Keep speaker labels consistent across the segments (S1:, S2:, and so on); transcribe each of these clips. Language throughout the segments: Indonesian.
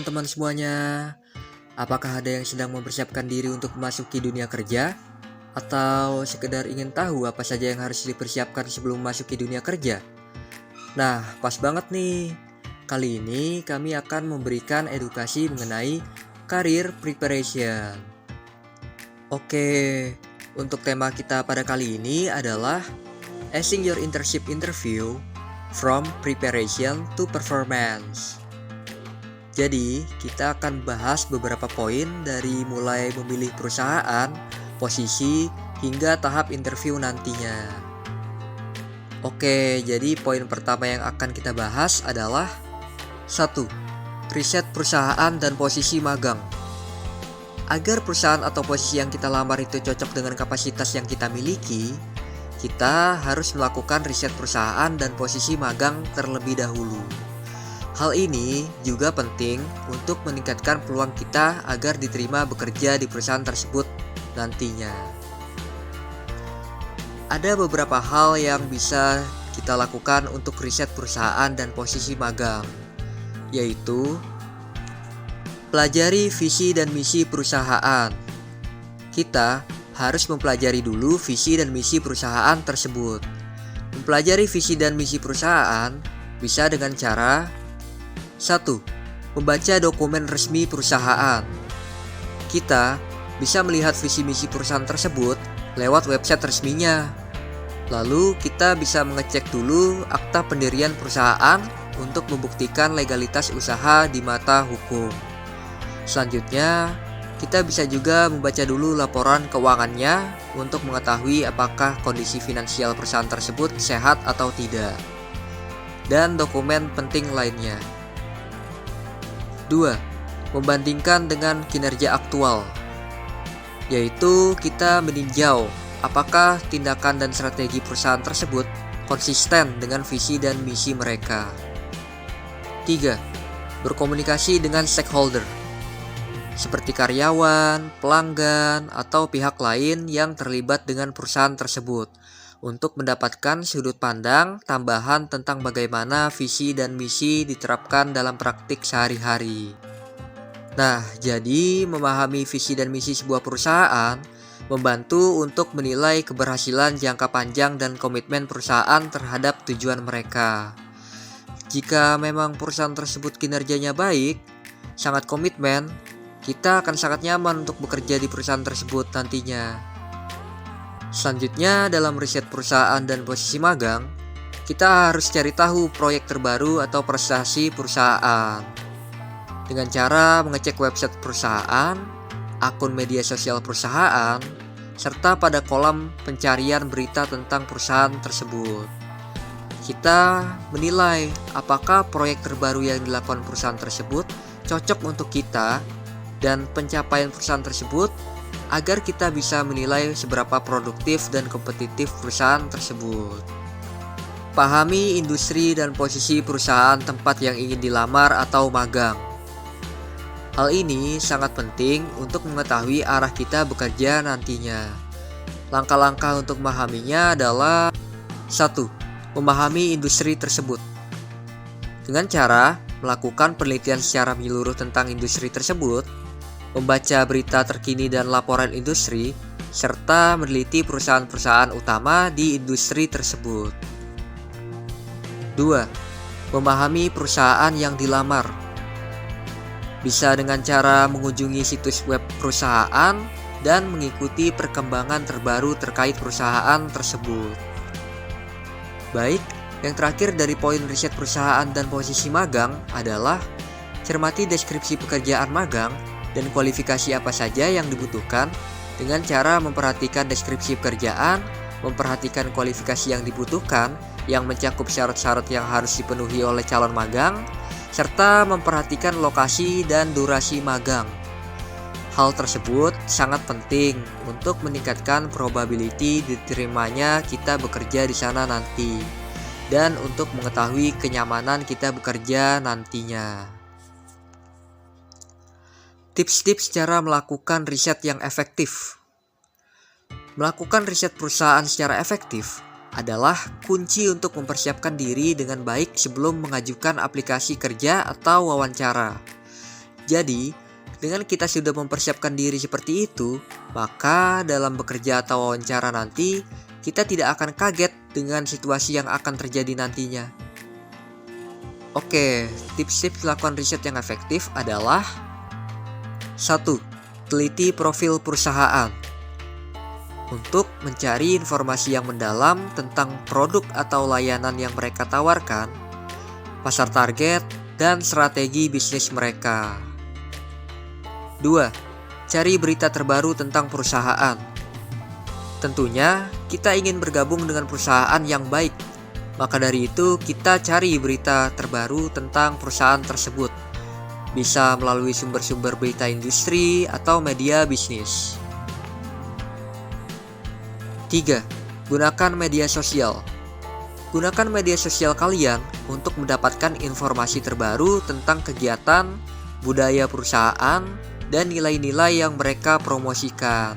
S1: teman-teman semuanya. Apakah ada yang sedang mempersiapkan diri untuk memasuki dunia kerja? Atau sekedar ingin tahu apa saja yang harus dipersiapkan sebelum memasuki dunia kerja? Nah, pas banget nih. Kali ini kami akan memberikan edukasi mengenai career preparation. Oke, untuk tema kita pada kali ini adalah Acing Your Internship Interview from Preparation to Performance. Jadi, kita akan bahas beberapa poin dari mulai memilih perusahaan, posisi, hingga tahap interview nantinya. Oke, jadi poin pertama yang akan kita bahas adalah 1. Riset perusahaan dan posisi magang. Agar perusahaan atau posisi yang kita lamar itu cocok dengan kapasitas yang kita miliki, kita harus melakukan riset perusahaan dan posisi magang terlebih dahulu. Hal ini juga penting untuk meningkatkan peluang kita agar diterima bekerja di perusahaan tersebut nantinya. Ada beberapa hal yang bisa kita lakukan untuk riset perusahaan dan posisi magang, yaitu pelajari visi dan misi perusahaan. Kita harus mempelajari dulu visi dan misi perusahaan tersebut. Mempelajari visi dan misi perusahaan bisa dengan cara 1. Membaca dokumen resmi perusahaan. Kita bisa melihat visi misi perusahaan tersebut lewat website resminya. Lalu kita bisa mengecek dulu akta pendirian perusahaan untuk membuktikan legalitas usaha di mata hukum. Selanjutnya, kita bisa juga membaca dulu laporan keuangannya untuk mengetahui apakah kondisi finansial perusahaan tersebut sehat atau tidak. Dan dokumen penting lainnya. 2. Membandingkan dengan kinerja aktual, yaitu kita meninjau apakah tindakan dan strategi perusahaan tersebut konsisten dengan visi dan misi mereka. 3. Berkomunikasi dengan stakeholder, seperti karyawan, pelanggan, atau pihak lain yang terlibat dengan perusahaan tersebut untuk mendapatkan sudut pandang tambahan tentang bagaimana visi dan misi diterapkan dalam praktik sehari-hari. Nah, jadi memahami visi dan misi sebuah perusahaan membantu untuk menilai keberhasilan jangka panjang dan komitmen perusahaan terhadap tujuan mereka. Jika memang perusahaan tersebut kinerjanya baik, sangat komitmen, kita akan sangat nyaman untuk bekerja di perusahaan tersebut nantinya. Selanjutnya, dalam riset perusahaan dan posisi magang, kita harus cari tahu proyek terbaru atau prestasi perusahaan. Dengan cara mengecek website perusahaan, akun media sosial perusahaan, serta pada kolom pencarian berita tentang perusahaan tersebut. Kita menilai apakah proyek terbaru yang dilakukan perusahaan tersebut cocok untuk kita dan pencapaian perusahaan tersebut, agar kita bisa menilai seberapa produktif dan kompetitif perusahaan tersebut. Pahami industri dan posisi perusahaan tempat yang ingin dilamar atau magang. Hal ini sangat penting untuk mengetahui arah kita bekerja nantinya. Langkah-langkah untuk memahaminya adalah 1. Memahami industri tersebut dengan cara melakukan penelitian secara menyeluruh tentang industri tersebut, membaca berita terkini dan laporan industri, serta meneliti perusahaan-perusahaan utama di industri tersebut. 2. Memahami perusahaan yang dilamar. Bisa dengan cara mengunjungi situs web perusahaan dan mengikuti perkembangan terbaru terkait perusahaan tersebut. Baik, yang terakhir dari poin riset perusahaan dan posisi magang adalah cermati deskripsi pekerjaan magang dan kualifikasi apa saja yang dibutuhkan dengan cara memperhatikan deskripsi pekerjaan, memperhatikan kualifikasi yang dibutuhkan yang mencakup syarat-syarat yang harus dipenuhi oleh calon magang, serta memperhatikan lokasi dan durasi magang. Hal tersebut sangat penting untuk meningkatkan probability diterimanya kita bekerja di sana nanti, dan untuk mengetahui kenyamanan kita bekerja nantinya. Tips-tips cara melakukan riset yang efektif. Melakukan riset perusahaan secara efektif adalah kunci untuk mempersiapkan diri dengan baik sebelum mengajukan aplikasi kerja atau wawancara. Jadi, dengan kita sudah mempersiapkan diri seperti itu, maka dalam bekerja atau wawancara nanti, kita tidak akan kaget dengan situasi yang akan terjadi nantinya. Oke, tips-tips melakukan riset yang efektif adalah 1. Teliti profil perusahaan. Untuk mencari informasi yang mendalam tentang produk atau layanan yang mereka tawarkan, pasar target, dan strategi bisnis mereka. 2. Cari berita terbaru tentang perusahaan. Tentunya, kita ingin bergabung dengan perusahaan yang baik. Maka dari itu, kita cari berita terbaru tentang perusahaan tersebut. Bisa melalui sumber-sumber berita industri atau media bisnis. 3. Gunakan media sosial. Gunakan media sosial kalian untuk mendapatkan informasi terbaru tentang kegiatan, budaya perusahaan, dan nilai-nilai yang mereka promosikan.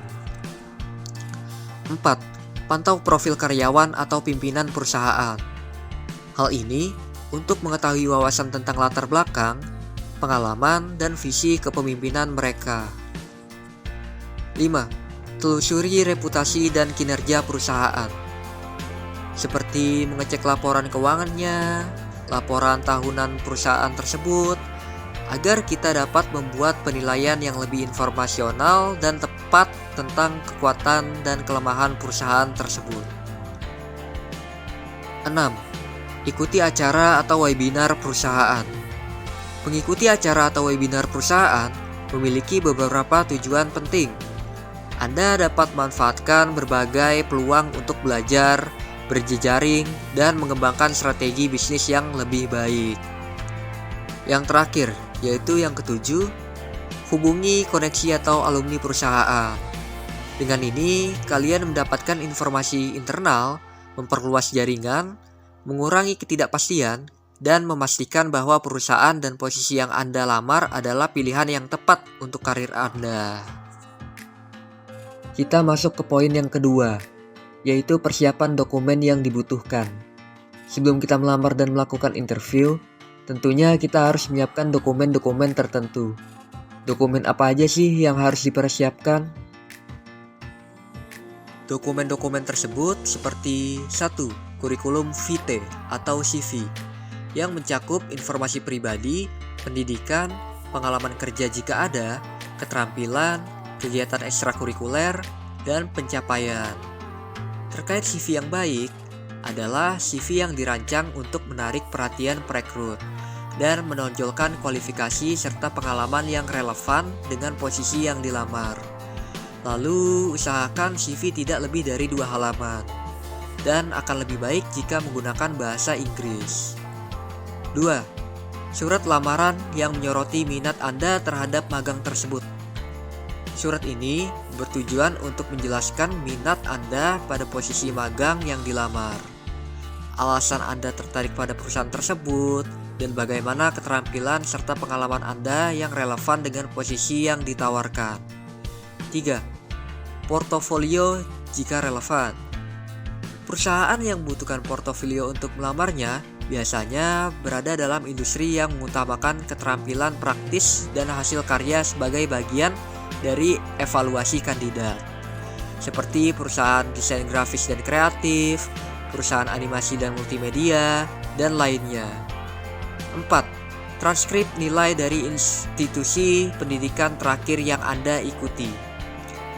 S1: 4. Pantau profil karyawan atau pimpinan perusahaan. Hal ini untuk mengetahui wawasan tentang latar belakang, pengalaman, dan visi kepemimpinan mereka. 5. Telusuri reputasi dan kinerja perusahaan. Seperti mengecek laporan keuangannya, laporan tahunan perusahaan tersebut, agar kita dapat membuat penilaian yang lebih informasional dan tepat tentang kekuatan dan kelemahan perusahaan tersebut. 6. Ikuti acara atau webinar perusahaan. Mengikuti acara atau webinar perusahaan memiliki beberapa tujuan penting. Anda dapat manfaatkan berbagai peluang untuk belajar, berjejaring, dan mengembangkan strategi bisnis yang lebih baik. Yang terakhir, yaitu yang ketujuh, hubungi koneksi atau alumni perusahaan. Dengan ini, kalian mendapatkan informasi internal, memperluas jaringan, mengurangi ketidakpastian, dan memastikan bahwa perusahaan dan posisi yang Anda lamar adalah pilihan yang tepat untuk karir Anda. Kita masuk ke poin yang kedua, yaitu persiapan dokumen yang dibutuhkan. Sebelum kita melamar dan melakukan interview, tentunya kita harus menyiapkan dokumen-dokumen tertentu. Dokumen apa aja sih yang harus dipersiapkan? Dokumen-dokumen tersebut seperti 1. Kurikulum vitae atau CV yang mencakup informasi pribadi, pendidikan, pengalaman kerja jika ada, keterampilan, kegiatan ekstrakurikuler, dan pencapaian. Terkait CV yang baik adalah CV yang dirancang untuk menarik perhatian perekrut dan menonjolkan kualifikasi serta pengalaman yang relevan dengan posisi yang dilamar. Lalu, usahakan CV tidak lebih dari 2 halaman dan akan lebih baik jika menggunakan bahasa Inggris. 2. Surat lamaran yang menyoroti minat Anda terhadap magang tersebut. Surat ini bertujuan untuk menjelaskan minat Anda pada posisi magang yang dilamar, alasan Anda tertarik pada perusahaan tersebut, dan bagaimana keterampilan serta pengalaman Anda yang relevan dengan posisi yang ditawarkan. 3. Portofolio jika relevan. Perusahaan yang membutuhkan portofolio untuk melamarnya biasanya berada dalam industri yang mengutamakan keterampilan praktis dan hasil karya sebagai bagian dari evaluasi kandidat, seperti perusahaan desain grafis dan kreatif, perusahaan animasi dan multimedia, dan lainnya. 4. Transkrip nilai dari institusi pendidikan terakhir yang Anda ikuti.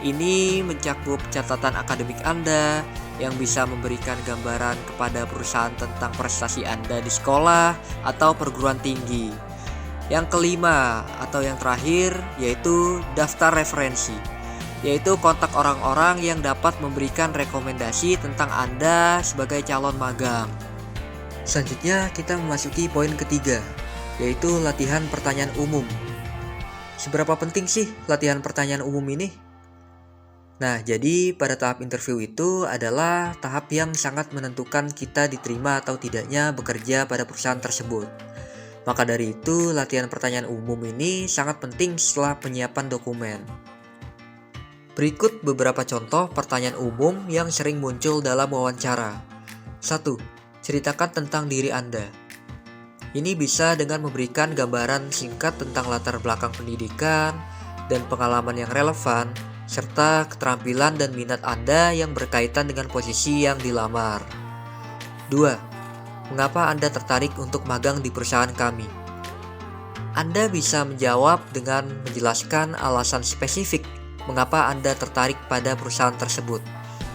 S1: Ini mencakup catatan akademik Anda yang bisa memberikan gambaran kepada perusahaan tentang prestasi Anda di sekolah atau perguruan tinggi. Yang kelima atau yang terakhir yaitu daftar referensi, yaitu kontak orang-orang yang dapat memberikan rekomendasi tentang Anda sebagai calon magang. Selanjutnya kita memasuki poin ketiga, yaitu latihan pertanyaan umum. Seberapa penting sih latihan pertanyaan umum ini? Nah, jadi pada tahap interview itu adalah tahap yang sangat menentukan kita diterima atau tidaknya bekerja pada perusahaan tersebut. Maka dari itu, latihan pertanyaan umum ini sangat penting setelah penyiapan dokumen. Berikut beberapa contoh pertanyaan umum yang sering muncul dalam wawancara. 1. Ceritakan tentang diri Anda. Ini bisa dengan memberikan gambaran singkat tentang latar belakang pendidikan dan pengalaman yang relevan, serta keterampilan dan minat Anda yang berkaitan dengan posisi yang dilamar. 2. Mengapa Anda tertarik untuk magang di perusahaan kami? Anda bisa menjawab dengan menjelaskan alasan spesifik mengapa Anda tertarik pada perusahaan tersebut.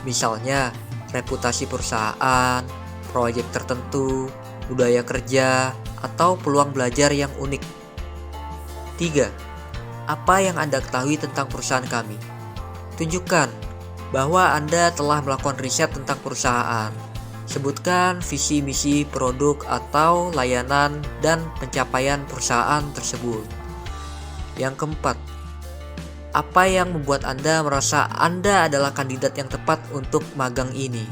S1: Misalnya, reputasi perusahaan, proyek tertentu, budaya kerja, atau peluang belajar yang unik. 3. Apa yang Anda ketahui tentang perusahaan kami? Tunjukkan bahwa Anda telah melakukan riset tentang perusahaan. Sebutkan visi misi produk atau layanan dan pencapaian perusahaan tersebut. Yang keempat, apa yang membuat Anda merasa Anda adalah kandidat yang tepat untuk magang ini?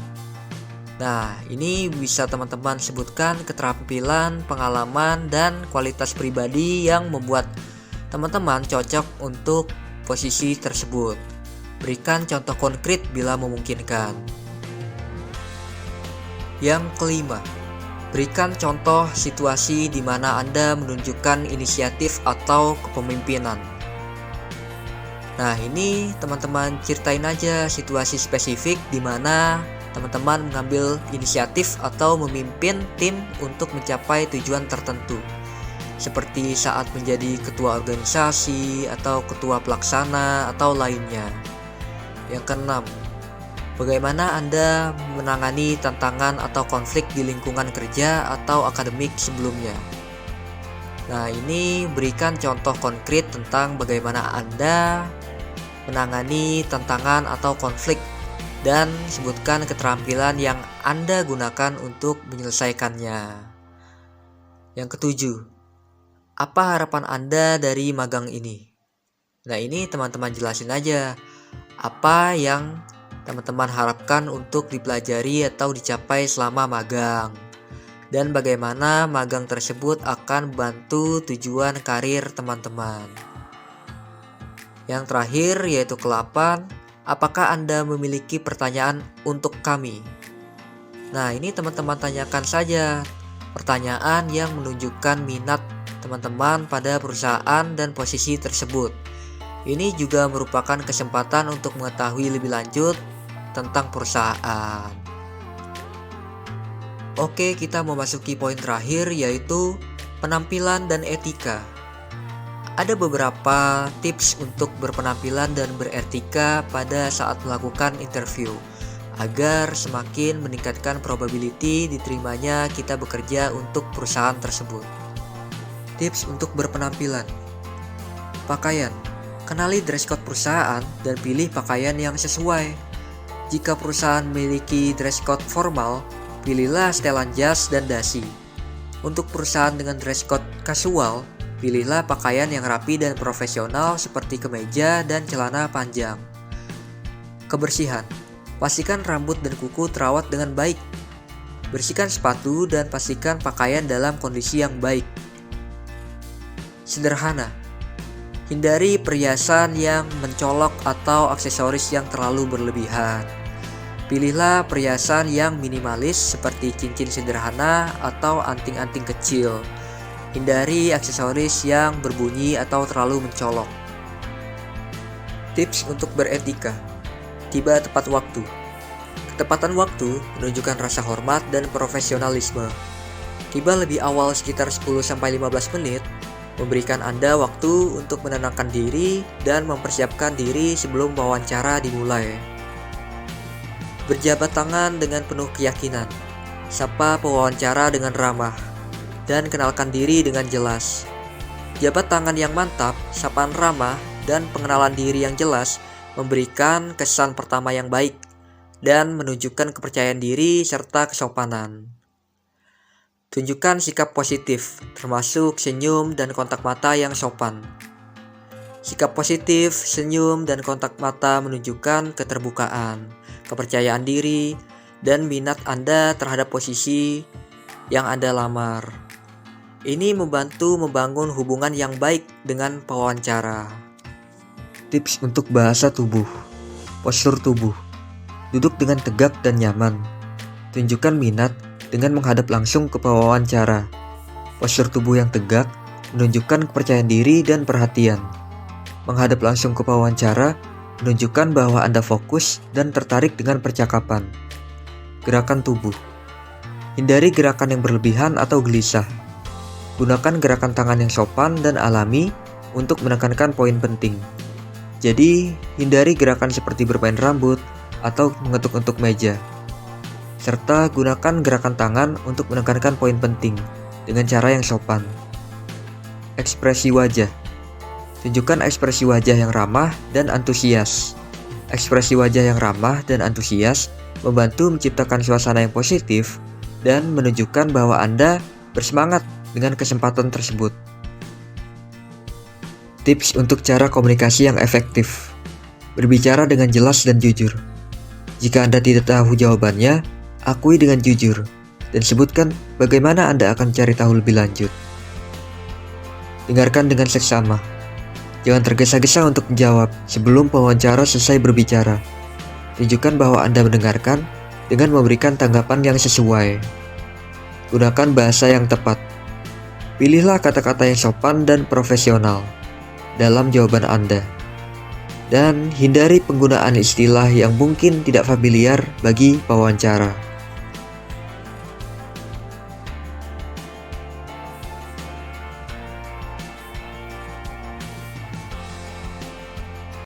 S1: Nah, ini bisa teman-teman sebutkan keterampilan, pengalaman, dan kualitas pribadi yang membuat teman-teman cocok untuk posisi tersebut. Berikan contoh konkret bila memungkinkan. Yang kelima, berikan contoh situasi di mana Anda menunjukkan inisiatif atau kepemimpinan. Nah, ini teman-teman ceritain aja situasi spesifik di mana teman-teman mengambil inisiatif atau memimpin tim untuk mencapai tujuan tertentu, seperti saat menjadi ketua organisasi atau ketua pelaksana atau lainnya. Yang keenam, bagaimana Anda menangani tantangan atau konflik di lingkungan kerja atau akademik sebelumnya? Nah, ini berikan contoh konkret tentang bagaimana Anda menangani tantangan atau konflik dan sebutkan keterampilan yang Anda gunakan untuk menyelesaikannya. Yang ketujuh, apa harapan Anda dari magang ini? Nah, ini teman-teman jelasin aja apa yang teman-teman harapkan untuk dipelajari atau dicapai selama magang, dan bagaimana magang tersebut akan membantu tujuan karir teman-teman. Yang terakhir yaitu ke-8, apakah Anda memiliki pertanyaan untuk kami? Nah, ini teman-teman tanyakan saja pertanyaan yang menunjukkan minat teman-teman pada perusahaan dan posisi tersebut. Ini juga merupakan kesempatan untuk mengetahui lebih lanjut tentang perusahaan. Oke, kita memasuki poin terakhir yaitu penampilan dan etika. Ada beberapa tips untuk berpenampilan dan beretika pada saat melakukan interview agar semakin meningkatkan probability diterimanya kita bekerja untuk perusahaan tersebut. Tips untuk berpenampilan. Pakaian. Kenali dress code perusahaan dan pilih pakaian yang sesuai. Jika perusahaan memiliki dress code formal, pilihlah setelan jas dan dasi. Untuk perusahaan dengan dress code casual, pilihlah pakaian yang rapi dan profesional seperti kemeja dan celana panjang. Kebersihan. Pastikan rambut dan kuku terawat dengan baik. Bersihkan sepatu dan pastikan pakaian dalam kondisi yang baik. Sederhana. Hindari perhiasan yang mencolok atau aksesoris yang terlalu berlebihan. Pilihlah perhiasan yang minimalis seperti cincin sederhana atau anting-anting kecil. Hindari aksesoris yang berbunyi atau terlalu mencolok. Tips untuk beretika. Tiba tepat waktu. Ketepatan waktu menunjukkan rasa hormat dan profesionalisme. Tiba lebih awal sekitar 10-15 menit memberikan Anda waktu untuk menenangkan diri dan mempersiapkan diri sebelum wawancara dimulai. Berjabat tangan dengan penuh keyakinan. Sapa pewawancara dengan ramah. Dan kenalkan diri dengan jelas. Jabat tangan yang mantap, sapaan ramah, dan pengenalan diri yang jelas memberikan kesan pertama yang baik dan menunjukkan kepercayaan diri serta kesopanan. Tunjukkan sikap positif, termasuk senyum dan kontak mata yang sopan. Sikap positif, senyum, dan kontak mata menunjukkan keterbukaan, kepercayaan diri, dan minat Anda terhadap posisi yang Anda lamar. Ini membantu membangun hubungan yang baik dengan pewawancara. Tips untuk bahasa tubuh. Postur tubuh. Duduk dengan tegak dan nyaman. Tunjukkan minat dengan menghadap langsung ke pewawancara. Postur tubuh yang tegak menunjukkan kepercayaan diri dan perhatian. Menghadap langsung ke pewawancara menunjukkan bahwa Anda fokus dan tertarik dengan percakapan. Gerakan tubuh. Hindari gerakan yang berlebihan atau gelisah. Gunakan gerakan tangan yang sopan dan alami untuk menekankan poin penting. Jadi, hindari gerakan seperti bermain rambut atau mengetuk-entuk meja. Serta gunakan gerakan tangan untuk menekankan poin penting dengan cara yang sopan. Ekspresi wajah. Tunjukkan ekspresi wajah yang ramah dan antusias. Ekspresi wajah yang ramah dan antusias membantu menciptakan suasana yang positif dan menunjukkan bahwa Anda bersemangat dengan kesempatan tersebut. Tips untuk cara komunikasi yang efektif. Berbicara dengan jelas dan jujur. Jika Anda tidak tahu jawabannya, akui dengan jujur dan sebutkan bagaimana Anda akan cari tahu lebih lanjut. Dengarkan dengan seksama. Jangan tergesa-gesa untuk menjawab sebelum pewawancara selesai berbicara. Tunjukkan bahwa Anda mendengarkan dengan memberikan tanggapan yang sesuai. Gunakan bahasa yang tepat. Pilihlah kata-kata yang sopan dan profesional dalam jawaban Anda. Dan hindari penggunaan istilah yang mungkin tidak familiar bagi pewawancara.